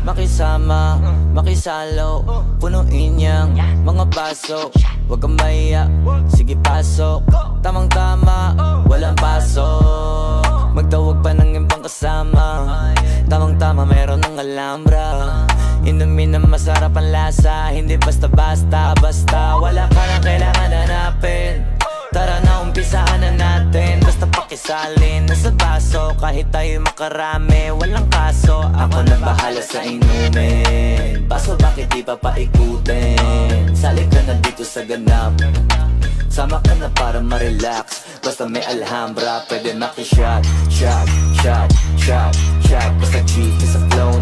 makisama, makisalo, punuin niyang mga baso. Huwag kang mahiya, sige pasok, tamang tama, walang pasok. Magtawag pa ng ibang kasama, tamang tama meron ng alambra. Inumin na masarap ang lasa, hindi basta-basta, basta. Wala ka nang kailangan hanapin, tara na umpisaan na natin. Basta pakisalin na sa baso, kahit tayo makarami, walang kaso. Ako na bahala sa inumin, baso bakit di pa paikutin. Sali ka na dito sa ganap, sama ka na para ma-relax. Basta may Alhambra, pwede maki-shot, shot, shot, shot, shot. Basta cheap sa flow